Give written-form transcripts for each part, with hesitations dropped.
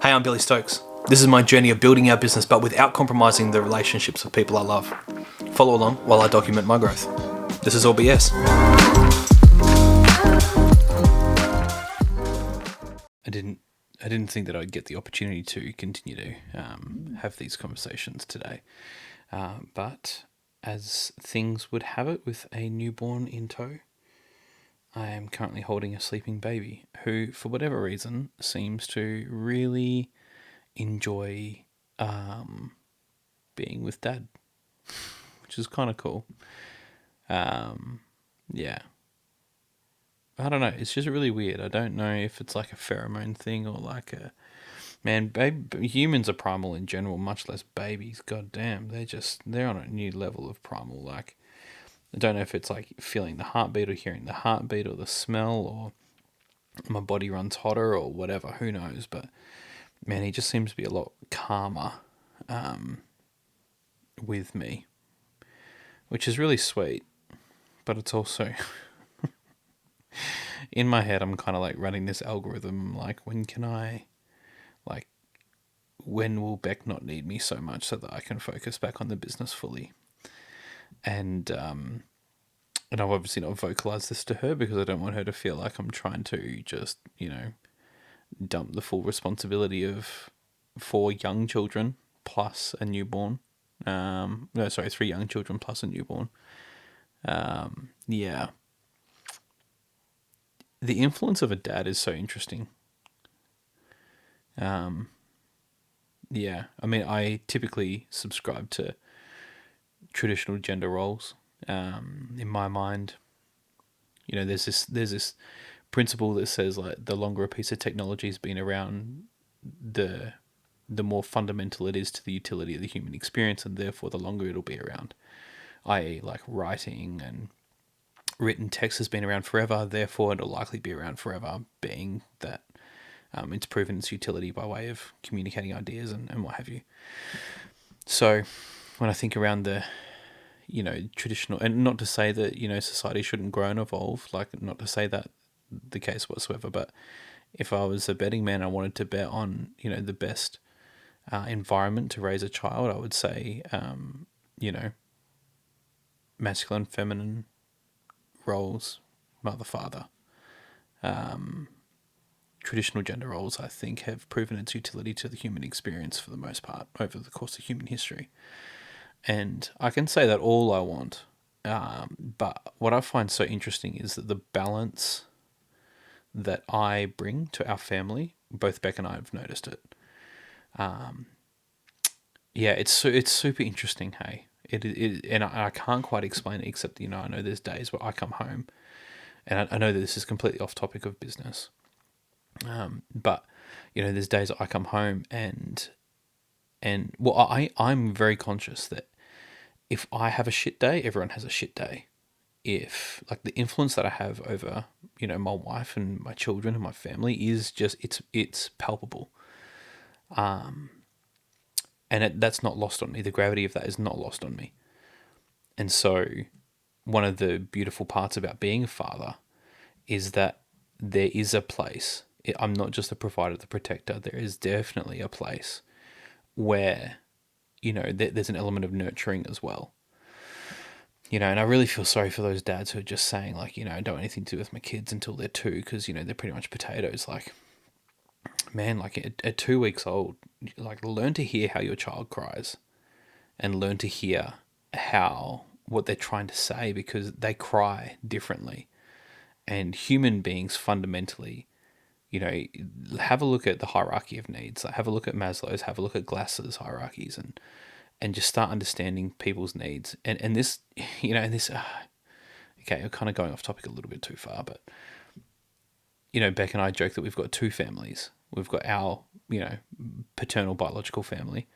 Hey, I'm Billy Stokes. This is my journey of building our business, but without compromising the relationships with people I love. Follow along while I document my growth. This is all BS. I didn't think that I'd get the opportunity to continue to have these conversations today, but as things would have it, with a newborn in tow, I am currently holding a sleeping baby who, for whatever reason, seems to really enjoy being with Dad, which is kind of cool. Yeah. I don't know. It's just really weird. I don't know if it's like a pheromone thing or like a... Man, humans are primal in general, much less babies. God damn, they're on a new level of primal. Like, I don't know if it's like feeling the heartbeat or hearing the heartbeat or the smell or my body runs hotter or whatever. Who knows? But man, he just seems to be a lot calmer with me, which is really sweet. But it's also... in my head, I'm kind of like running this algorithm, like, when will Beck not need me so much so that I can focus back on the business fully? And I've obviously not vocalized this to her because I don't want her to feel like I'm trying to just, dump the full responsibility of 4 young children plus a newborn. 3 young children plus a newborn. Yeah. The influence of a dad is so interesting. Yeah, I mean, I typically subscribe to traditional gender roles. In my mind, there's this principle that says, like, the longer a piece of technology has been around, the more fundamental it is to the utility of the human experience, and therefore the longer it'll be around. I.e., like, writing and written text has been around forever, therefore it'll likely be around forever, being that it's proven its utility by way of communicating ideas and what have you. So when I think around the, traditional, and not to say that, society shouldn't grow and evolve, like, not to say that the case whatsoever, but if I was a betting man, I wanted to bet on, the best environment to raise a child, I would say, masculine, feminine roles, mother, father. Traditional gender roles, I think, have proven its utility to the human experience for the most part over the course of human history. And I can say that all I want, but what I find so interesting is that the balance that I bring to our family, both Beck and I have noticed it. Yeah, it's super interesting, hey. And I can't quite explain it, except, I know there's days where I come home, and I know that this is completely off topic of business. But there's days I come home and I'm very conscious that if I have a shit day, everyone has a shit day. If, like, the influence that I have over, my wife and my children and my family is just, it's palpable. And that's not lost on me. The gravity of that is not lost on me. And so one of the beautiful parts about being a father is that there is a place. I'm not just the provider, the protector. There is definitely a place where, there's an element of nurturing as well. And I really feel sorry for those dads who are just saying, like, I don't want anything to do with my kids until they're 2 because, they're pretty much potatoes. Like, man, like, at 2 weeks old, like, learn to hear how your child cries and learn to hear what they're trying to say, because they cry differently. And human beings fundamentally, have a look at the hierarchy of needs. Like, have a look at Maslow's, have a look at Glass's hierarchies, and just start understanding people's needs. And this, okay, we're kind of going off topic a little bit too far, but, Beck and I joke that we've got 2 families. We've got our, paternal biological family,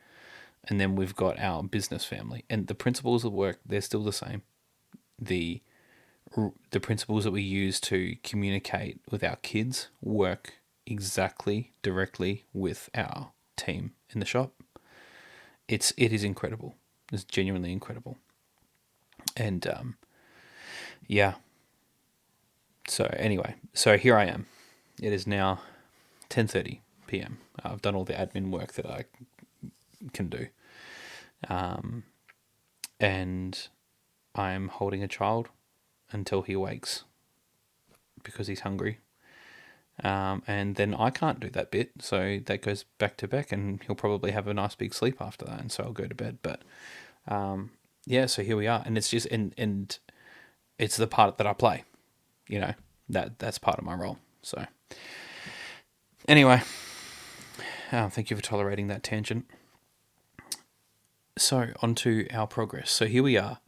and then we've got our business family. And the principles of work, they're still the same. The principles that we use to communicate with our kids work exactly directly with our team in the shop. It is incredible. It's genuinely incredible. And yeah. So anyway, here I am. It is now 10:30 p.m. I've done all the admin work that I can do. And I'm holding a child until he awakes because he's hungry. And then I can't do that bit, so that goes back to Beck, and he'll probably have a nice big sleep after that, and so I'll go to bed. But yeah, so here we are, and it's just and it's the part that I play, that's part of my role. So anyway, thank you for tolerating that tangent. So on to our progress. So here we are.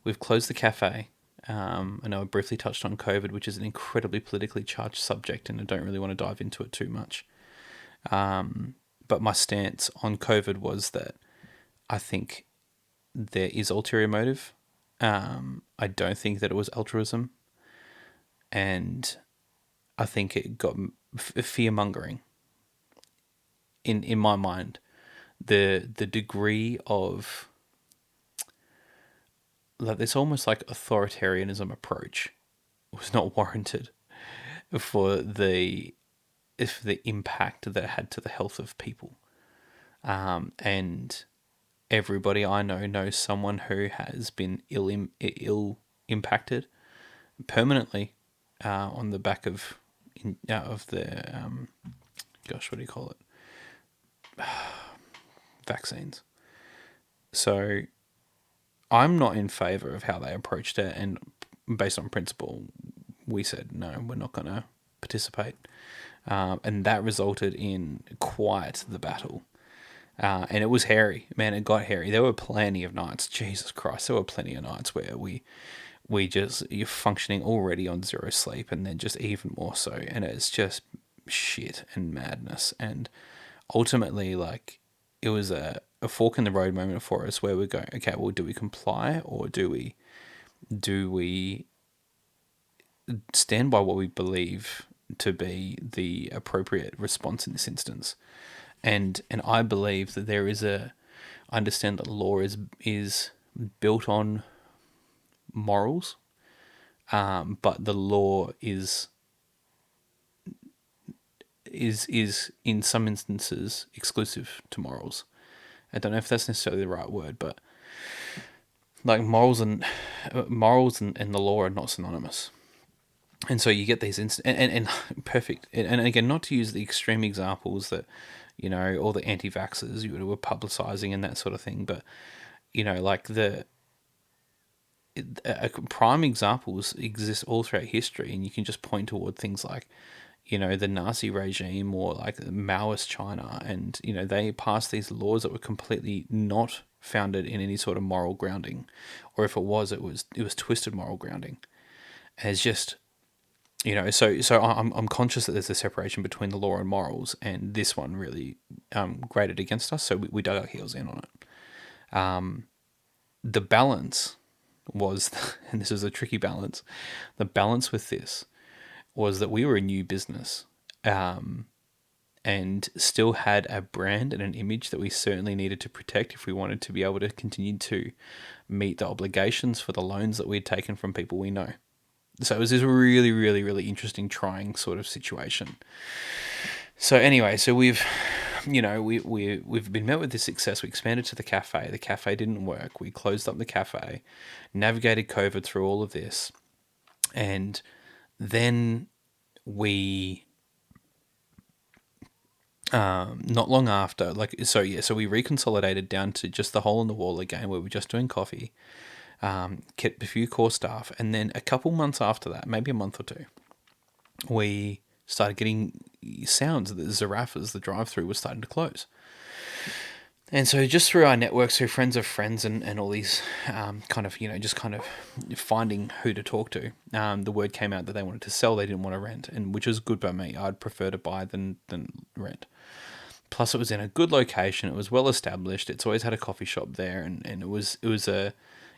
We've closed the cafe. I know I briefly touched on COVID, which is an incredibly politically charged subject, and I don't really want to dive into it too much. But my stance on COVID was that I think there is ulterior motive. I don't think that it was altruism. And I think it got fear-mongering. In my mind, the degree of... like, this almost like authoritarianism approach was not warranted for the impact that it had to the health of people. And everybody I know knows someone who has been ill impacted permanently on the back of the what do you call it? Vaccines. So I'm not in favour of how they approached it, and based on principle, we said, no, we're not going to participate. And that resulted in quite the battle. And it was hairy. Man, it got hairy. There were plenty of nights, Jesus Christ, there were plenty of nights where you're functioning already on zero sleep, and then just even more so. And it's just shit and madness. And ultimately, like, it was a fork in the road moment for us where we're going, okay, well, do we comply, or do we stand by what we believe to be the appropriate response in this instance? And I believe that I understand that law is built on morals, but the law is in some instances exclusive to morals. I don't know if that's necessarily the right word, but like morals and the law are not synonymous. And so you get these and perfect. And again, not to use the extreme examples that, all the anti-vaxxers were publicizing and that sort of thing, but, like prime examples exist all throughout history, and you can just point toward things like, the Nazi regime or like Maoist China, and, they passed these laws that were completely not founded in any sort of moral grounding, or if it was twisted moral grounding. And it's just, so I'm conscious that there's a separation between the law and morals, and this one really grated against us, so we dug our heels in on it. The balance was, and this is a tricky balance, the balance with this was that we were a new business, and still had a brand and an image that we certainly needed to protect if we wanted to be able to continue to meet the obligations for the loans that we'd taken from people we know. So it was this really, really, really interesting, trying sort of situation. So anyway, so we've been met with this success. We expanded to the cafe. The cafe didn't work. We closed up the cafe, navigated COVID through all of this, and then we, not long after, so we reconsolidated down to just the hole in the wall again, where we're just doing coffee. Kept a few core staff, and then a couple months after that, maybe a month or two, we started getting sounds that Zarafas, the drive-through, was starting to close. And so just through our networks, through friends of friends and all these just kind of finding who to talk to, the word came out that they wanted to sell, they didn't want to rent, and which was good by me. I'd prefer to buy than rent. Plus, it was in a good location. It was well established. It's always had a coffee shop there, and it was a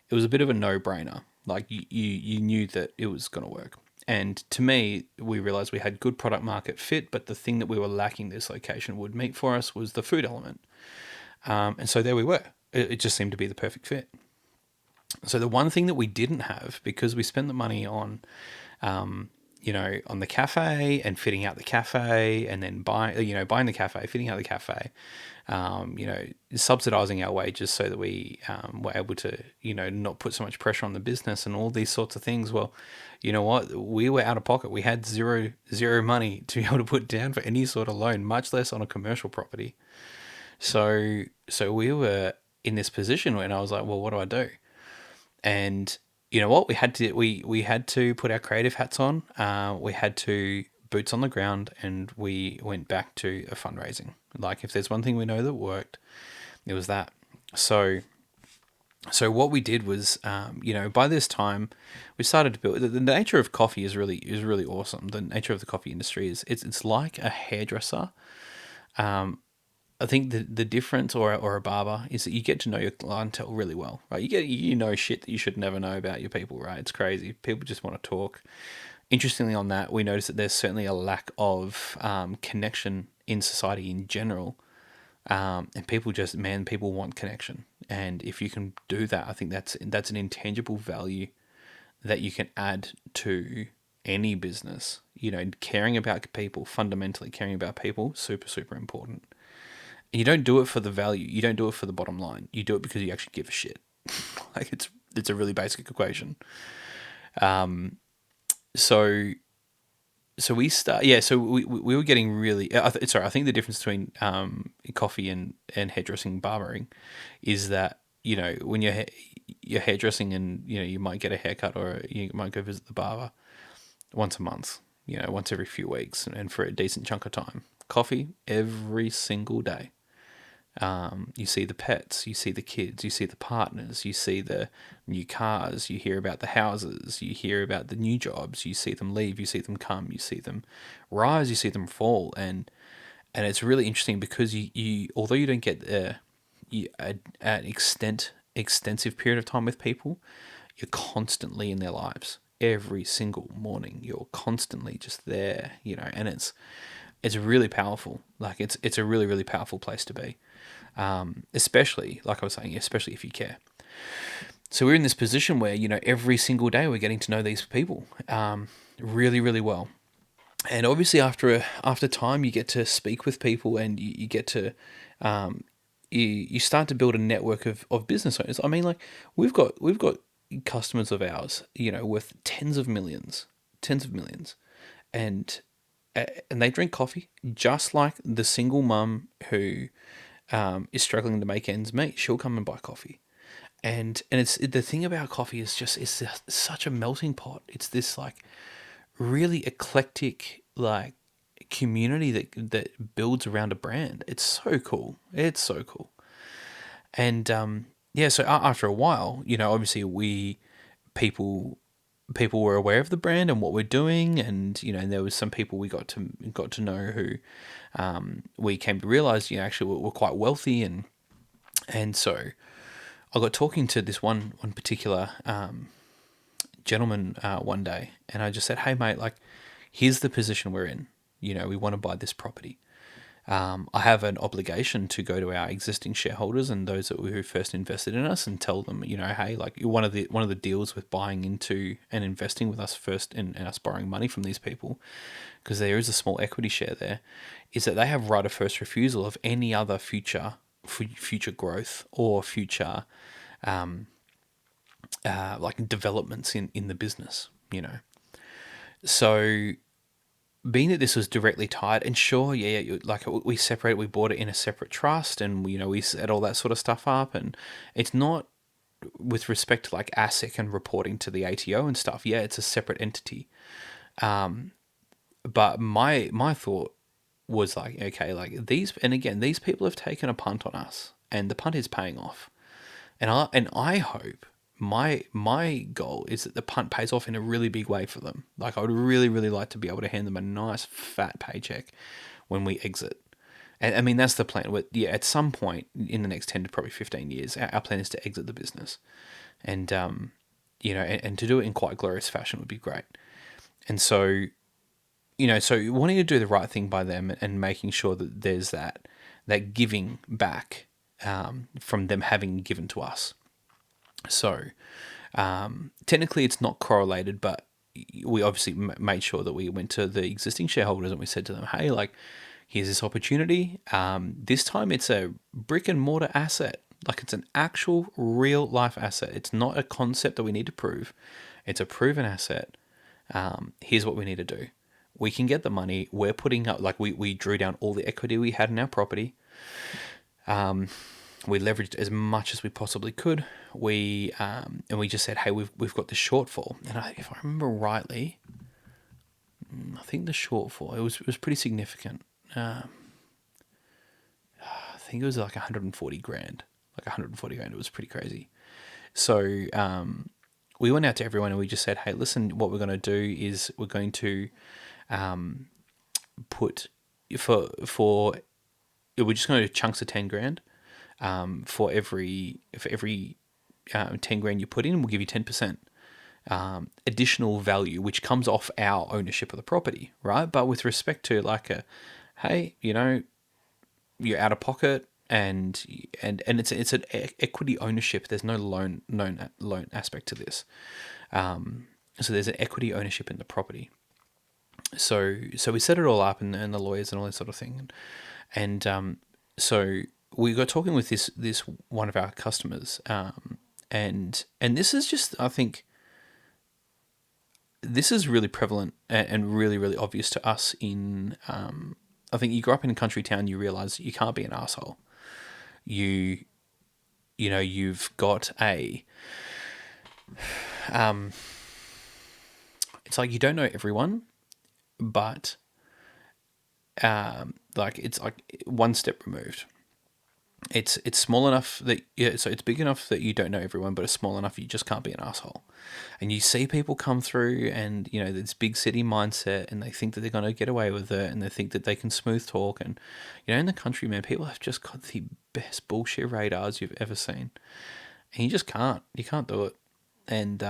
bit of a no-brainer. Like, you knew that it was going to work. And to me, we realized we had good product market fit, but the thing that we were lacking this location would meet for us was the food element. And so there we were. It just seemed to be the perfect fit. So the one thing that we didn't have, because we spent the money on on the cafe and fitting out the cafe, and then buying the cafe, fitting out the cafe, subsidizing our wages so that we were able to, not put so much pressure on the business and all these sorts of things. Well, you know what? We were out of pocket. We had zero money to be able to put down for any sort of loan, much less on a commercial property. So we were in this position when I was like, well, what do I do? And you know what? We had to put our creative hats on. We had to boots on the ground, and we went back to a fundraising. Like, if there's one thing we know that worked, it was that. So what we did was, by this time, we started to build. The nature of coffee is really awesome. The nature of the coffee industry is it's like a hairdresser. I think the difference, or a barber, is that you get to know your clientele really well, right? You know shit that you should never know about your people, right? It's crazy. People just want to talk. Interestingly, on that, we noticed that there's certainly a lack of connection in society in general, and people want connection, and if you can do that, I think that's an intangible value that you can add to any business. Caring about people, fundamentally caring about people, super important. And you don't do it for the value. You don't do it for the bottom line. You do it because you actually give a shit. Like, it's a really basic equation. So we start. Yeah. So we were getting really. I think the difference between coffee and hairdressing, barbering, is that when you're hairdressing, and you might get a haircut, or you might go visit the barber once a month. Once every few weeks, and for a decent chunk of time. Coffee every single day. You see the pets, you see the kids, you see the partners, you see the new cars, you hear about the houses, you hear about the new jobs, you see them leave, you see them come, you see them rise, you see them fall, and it's really interesting because you although you don't get an extensive period of time with people, you're constantly in their lives every single morning. You're constantly just there, and it's really powerful. Like, it's a really powerful place to be. Especially, like I was saying, especially if you care. So we're in this position where, every single day we're getting to know these people really well. And obviously after time, you get to speak with people, and you get to, you start to build a network of business owners. I mean, like, we've got customers of ours, worth tens of millions, and they drink coffee just like the single mum who is struggling to make ends meet. She'll come and buy coffee, and it's the thing about coffee is just it's such a melting pot. It's this, like, really eclectic, like, community that builds around a brand. It's so cool. And so after a while, obviously people were aware of the brand and what we're doing, and there was some people we got to know who we came to realize actually were quite wealthy, and so I got talking to this one particular gentleman one day, and I just said, hey mate, like, here's the position we're in. We want to buy this property. I have an obligation to go to our existing shareholders and those who first invested in us, and tell them, hey, like, one of the deals with buying into and investing with us first, and us borrowing money from these people, because there is a small equity share there, is that they have right of first refusal of any other future growth or future like developments in the business. So, being that this was directly tied, and sure, like, we bought it in a separate trust, and we set all that sort of stuff up, and it's not with respect to, like, ASIC and reporting to the ATO and stuff. Yeah, it's a separate entity. But my thought was, like, okay, like, these people have taken a punt on us, and the punt is paying off, and I hope. My goal is that the punt pays off in a really big way for them. Like, I would really like to be able to hand them a nice fat paycheck when we exit. And I mean, that's the plan. At some point in the next 10 to probably 15 years, our plan is to exit the business. And, and to do it in quite glorious fashion would be great. And so, so wanting to do the right thing by them, and making sure that there's that giving back from them having given to us. So, technically it's not correlated, but we obviously made sure that we went to the existing shareholders and we said to them, hey, like, here's this opportunity. This time it's a brick and mortar asset. Like, it's an actual real life asset. It's not a concept that we need to prove. It's a proven asset. Here's what we need to do. We can get the money. We're putting up, like, we drew down all the equity we had in our property. We leveraged as much as we possibly could. And we just said, hey, we've got this shortfall. And if I remember rightly, I think the shortfall, it was pretty significant. I think it was like 140 grand. Like 140 grand. It was pretty crazy. So we went out to everyone and we just said, hey, listen, what we're going to do is we're going to put for we're just going to do chunks of 10 grand. For every 10 grand you put in, we'll give you 10% additional value, which comes off our ownership of the property, right? But with respect to like hey, you're out of pocket, and it's an equity ownership. There's no loan aspect to this. So there's an equity ownership in the property. So we set it all up, and the lawyers and all that sort of thing, and so we got talking with this one of our customers, and this is just, I think, this is really prevalent and really, really obvious to us in, I think you grow up in a country town, you realize you can't be an asshole. You've got it's like you don't know everyone, but like it's like one step removed. It's small enough that, so it's big enough that you don't know everyone, but it's small enough you just can't be an asshole. And you see people come through, and this big city mindset, and they think that they're going to get away with it, and they think that they can smooth talk. And in the country, man, people have just got the best bullshit radars you've ever seen, and you just can't do it. And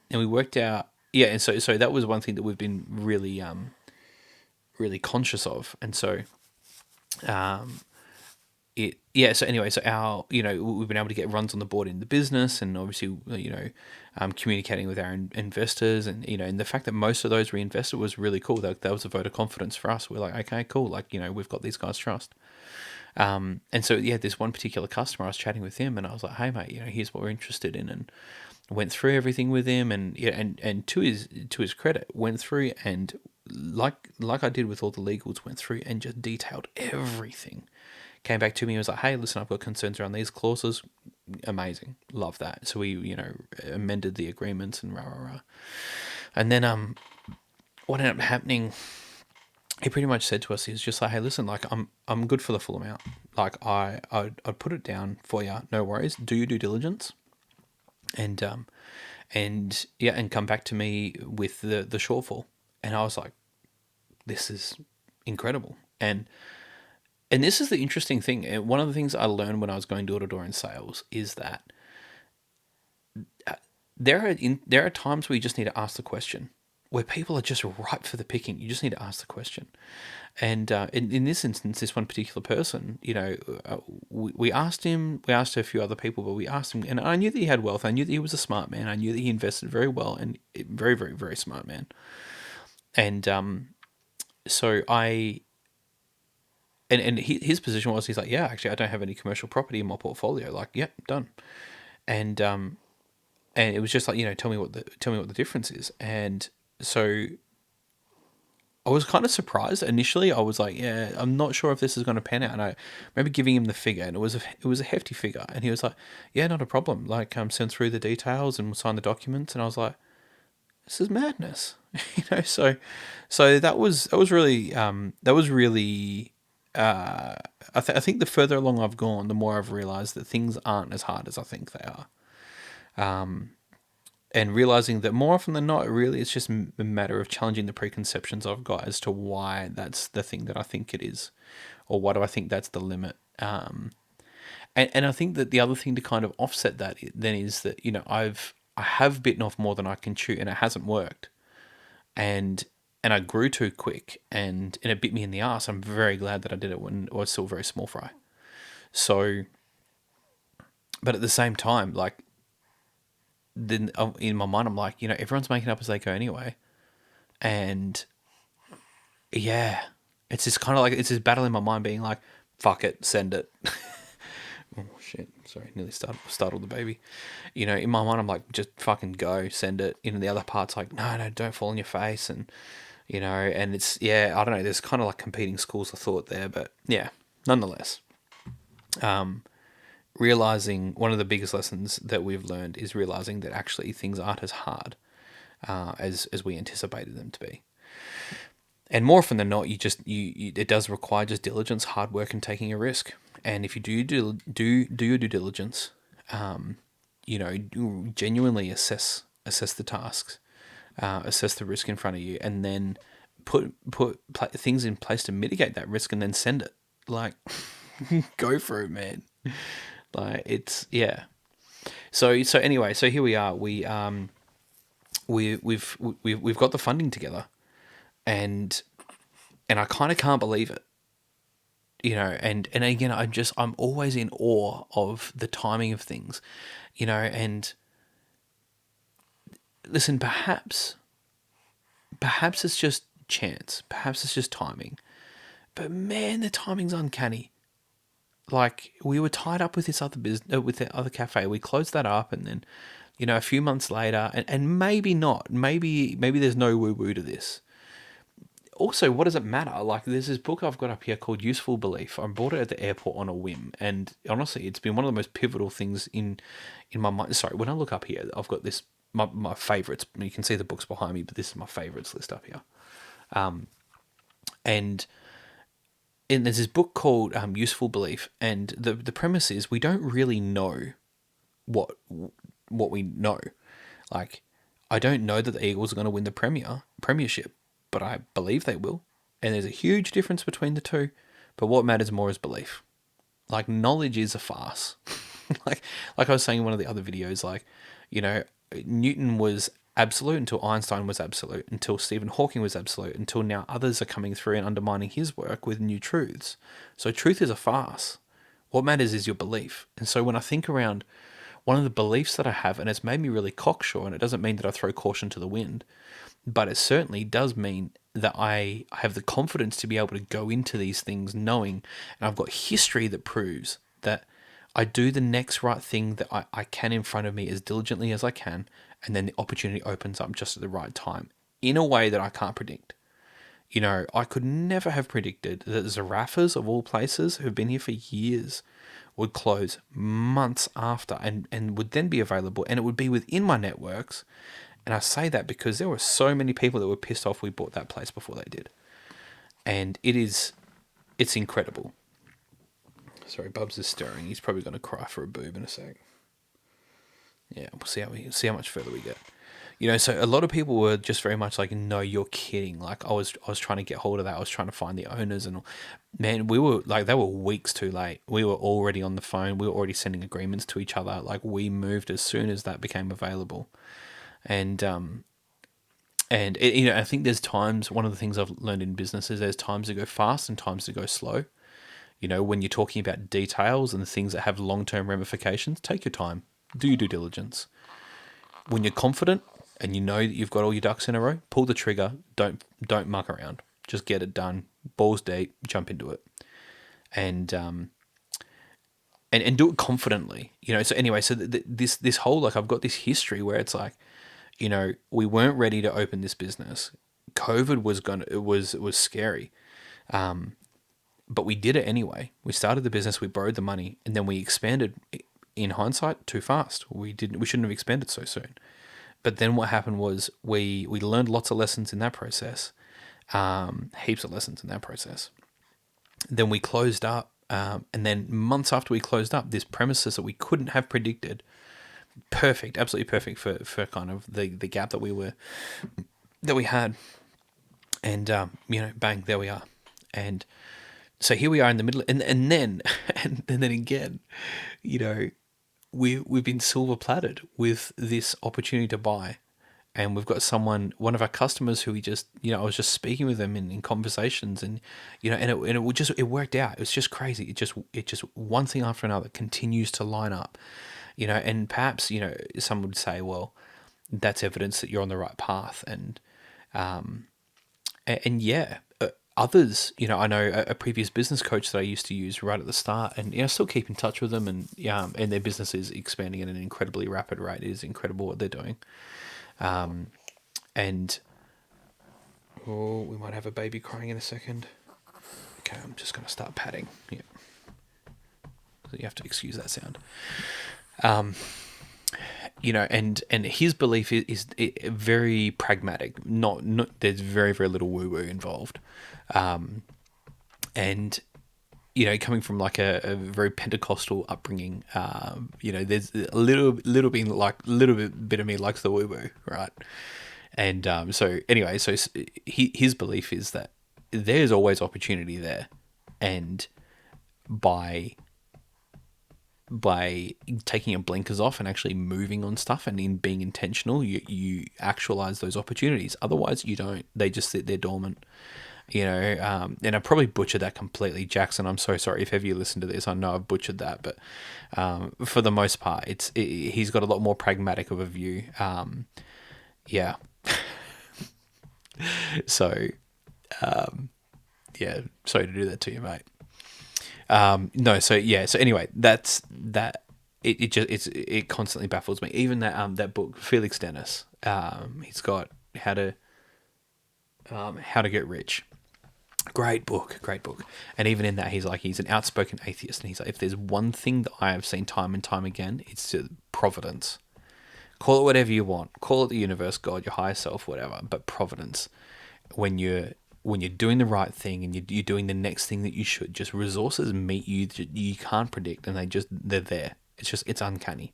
we worked out, and so that was one thing that we've been really really conscious of. And so so anyway, so our, we've been able to get runs on the board in the business, and obviously, communicating with our investors, and, and the fact that most of those reinvested was really cool. That was a vote of confidence for us. We're like, okay, cool. Like, we've got these guys' trust. And so, this one particular customer, I was chatting with him, and I was like, hey mate, here's what we're interested in. And went through everything with him, and to his credit, went through and like I did with all the legals, went through and just detailed everything. Came back to me and was like, hey, listen, I've got concerns around these clauses. Amazing. Love that. So we, amended the agreements and rah. And then what ended up happening, he pretty much said to us, he's just like, hey, listen, like I'm good for the full amount. Like I'd put it down for you. No worries. Do your due diligence. And come back to me with the shortfall. And I was like, this is incredible. And this is the interesting thing. One of the things I learned when I was going door to door in sales is that there are times where you just need to ask the question, where people are just ripe for the picking. You just need to ask the question. And in this instance, this one particular person, we asked him, we asked a few other people, but we asked him, and I knew that he had wealth. I knew that he was a smart man. I knew that he invested very well, and very, very, very smart man. And so And his position was, he's like, yeah, actually, I don't have any commercial property in my portfolio. Like, yeah, done. And it was just like, tell me what the difference is. And so I was kind of surprised initially. I was like, yeah, I'm not sure if this is going to pan out. And I remember giving him the figure, and it was a hefty figure. And he was like, yeah, not a problem. Like, send through the details and we'll sign the documents. And I was like, this is madness, So that was really I think the further along I've gone, the more I've realized that things aren't as hard as I think they are. And realizing that more often than not, really, it's just a matter of challenging the preconceptions I've got as to why that's the thing that I think it is, or why do I think that's the limit. And I think that the other thing to kind of offset that then is that, I have bitten off more than I can chew, and it hasn't worked. And I grew too quick, and it bit me in the ass. I'm very glad that I did it when I was still very small fry. So, but at the same time, like, then in my mind, I'm like, everyone's making up as they go anyway. And yeah, it's just kind of like, it's this battle in my mind being like, fuck it, send it. Oh shit! Sorry, nearly startled the baby. In my mind, I'm like, just fucking go, send it. The other part's like, no, no, don't fall on your face, and and it's, yeah, I don't know. There's kind of like competing schools of thought there, but yeah, nonetheless, realizing one of the biggest lessons that we've learned is realizing that actually things aren't as hard as we anticipated them to be. And more often than not, it does require just diligence, hard work, and taking a risk. And if you do your due diligence, genuinely assess the tasks, assess the risk in front of you, and then put things in place to mitigate that risk, and then send it. Like, go for it, man. Like, it's, yeah. So anyway, so here we are. We've got the funding together, and I kind of can't believe it. And again, I'm always in awe of the timing of things, and listen, perhaps it's just chance, perhaps it's just timing, but man, the timing's uncanny. Like, we were tied up with this other business, with the other cafe. We closed that up, and then, a few months later, and maybe not, maybe there's no woo woo to this. Also, what does it matter? Like, there's this book I've got up here called Useful Belief. I bought it at the airport on a whim, and honestly, it's been one of the most pivotal things in my mind. Sorry, when I look up here, I've got this, my favorites. You can see the books behind me, but this is my favorites list up here. And there's this book called Useful Belief, and the premise is we don't really know what we know. Like, I don't know that the Eagles are going to win the premiership, but I believe they will. And there's a huge difference between the two. But what matters more is belief. Like, knowledge is a farce. like I was saying in one of the other videos, like, Newton was absolute until Einstein was absolute, until Stephen Hawking was absolute, until now others are coming through and undermining his work with new truths. So truth is a farce. What matters is your belief. And so when I think around one of the beliefs that I have, and it's made me really cocksure, and it doesn't mean that I throw caution to the wind, but it certainly does mean that I have the confidence to be able to go into these things knowing, and I've got history that proves that I do the next right thing that I can in front of me as diligently as I can, and then the opportunity opens up just at the right time in a way that I can't predict. I could never have predicted that Zarafas, of all places, who've been here for years, would close months after and would then be available, and it would be within my networks. And I say that because there were so many people that were pissed off we bought that place before they did. And it's incredible. Sorry, Bubs is stirring. He's probably going to cry for a boob in a sec. Yeah, we'll see how much further we get. So a lot of people were just very much like, no, you're kidding. Like, I was trying to get hold of that. I was trying to find the owners, and man, we were like, they were weeks too late. We were already on the phone. We were already sending agreements to each other. Like, we moved as soon as that became available. And I think there's times, one of the things I've learned in business is there's times to go fast and times to go slow. When you're talking about details and the things that have long-term ramifications, take your time, do your due diligence. When you're confident and you know that you've got all your ducks in a row, pull the trigger, don't muck around. Just get it done, balls deep, jump into it. And do it confidently. So anyway, so this whole, like, I've got this history where it's like, we weren't ready to open this business. COVID was scary. But we did it anyway. We started the business, we borrowed the money, and then we expanded, in hindsight, too fast. We shouldn't have expanded so soon. But then what happened was we learned lots of lessons in that process. Heaps of lessons in that process. Then we closed up, and then months after we closed up, this premises that we couldn't have predicted, perfect, absolutely perfect for kind of the gap that we had. And bang, there we are. And so here we are in the middle, and then again, we've been silver plated with this opportunity to buy, and we've got one of our customers who we just, I was just speaking with them in conversations, and it worked out. It was just crazy. It just one thing after another continues to line up, And perhaps, some would say, well, that's evidence that you're on the right path. And yeah, others, I know a previous business coach that I used to use right at the start, and I still keep in touch with them, and their business is expanding at an incredibly rapid rate. It is incredible what they're doing. And oh, we might have a baby crying in a second. Okay, I'm just going to start patting. Yeah, so you have to excuse that sound. And his belief is very pragmatic. Not there's very very little woo woo involved, and coming from like a very Pentecostal upbringing, there's a little bit of me likes the woo woo, right? And so anyway, his belief is that there's always opportunity there, and by taking your blinkers off and actually moving on stuff and in being intentional, you actualize those opportunities. Otherwise, you don't. They just sit there dormant. And I probably butchered that completely, Jackson. I'm so sorry if ever you listen to this. I know I've butchered that, but for the most part, he's got a lot more pragmatic of a view. Yeah. So, yeah. Sorry to do that to you, mate. No, so yeah, so anyway, that's that. It constantly baffles me. Even that book, Felix Dennis, he's got how to get rich. Great book. And even in that, he's an outspoken atheist, and he's like, if there's one thing that I have seen time and time again, it's providence. Call it whatever you want. Call it the universe, God, your higher self, whatever. But providence, when you're doing the right thing and you're doing the next thing that you should, just resources meet you that you can't predict, and they're there. It's uncanny.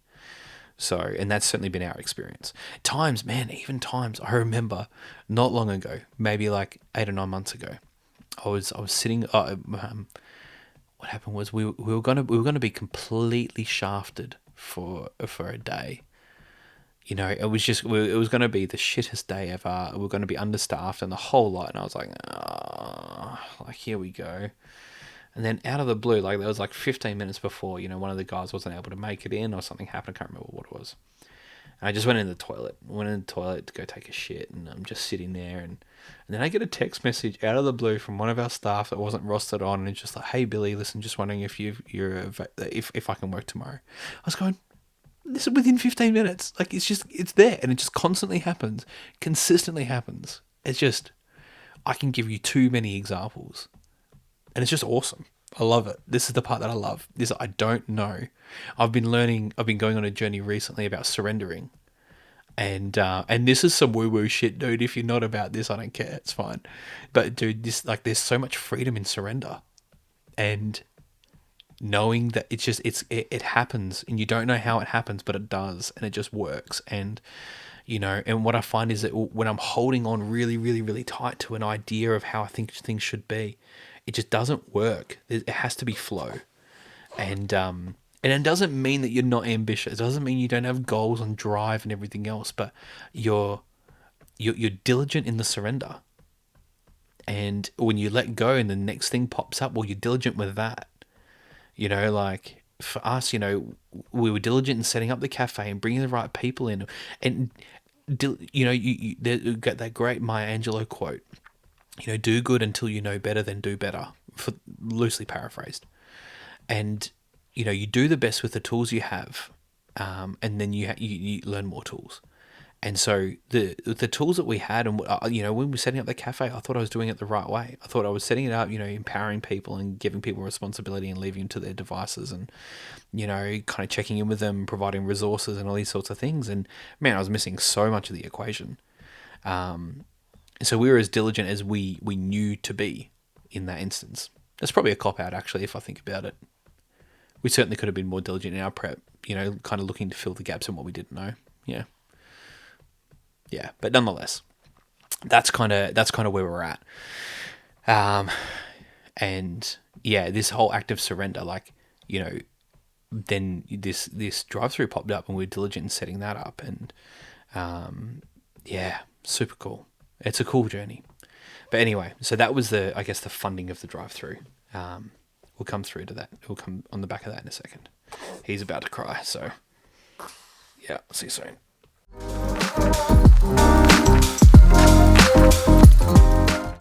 So, and that's certainly been our experience. Even times, I remember not long ago, maybe like 8 or 9 months ago, I was sitting. What happened was we were gonna be completely shafted for a day. It was going to be the shittest day ever. We were going to be understaffed and the whole lot. And I was like, here we go. And then out of the blue, like there was like 15 minutes before, one of the guys wasn't able to make it in or something happened. I can't remember what it was. And I just went in the toilet. To go take a shit, and I'm just sitting there, and then I get a text message out of the blue from one of our staff that wasn't rostered on, and it's just like, "Hey Billy, listen, just wondering if I can work tomorrow." I was going, this is within 15 minutes. Like, it's there, and it just constantly happens, consistently happens. It's just, I can give you too many examples, and it's just awesome. I love it. This is the part that I love. I don't know. I've been going on a journey recently about surrendering, and this is some woo woo shit, dude. If you're not about this, I don't care. It's fine. But dude, there's so much freedom in surrender, and knowing that it happens, and you don't know how it happens, but it does, and it just works. And and what I find is that when I'm holding on really, really, really tight to an idea of how I think things should be, it just doesn't work. It has to be flow. And it doesn't mean that you're not ambitious. It doesn't mean you don't have goals and drive and everything else, but you're diligent in the surrender. And when you let go and the next thing pops up, well, you're diligent with that. Like for us, we were diligent in setting up the cafe and bringing the right people in, and you get that great Maya Angelou quote. Do good until you know better, then do better. For loosely paraphrased, and you do the best with the tools you have, and then you learn more tools. And so the tools that we had, and when we were setting up the cafe, I thought I was doing it the right way. I thought I was setting it up, empowering people and giving people responsibility and leaving them to their devices, and kind of checking in with them, providing resources and all these sorts of things. And man, I was missing so much of the equation. So we were as diligent as we knew to be in that instance. That's probably a cop out, actually, if I think about it. We certainly could have been more diligent in our prep, kind of looking to fill the gaps in what we didn't know. Yeah, but nonetheless, that's kind of where we're at. And yeah, this whole act of surrender, like, then this drive-through popped up, and we were diligent in setting that up, and yeah, super cool. It's a cool journey. But anyway, so that was the funding of the drive-through. We'll come through to that. We'll come on the back of that in a second. He's about to cry, so Yeah, see you soon.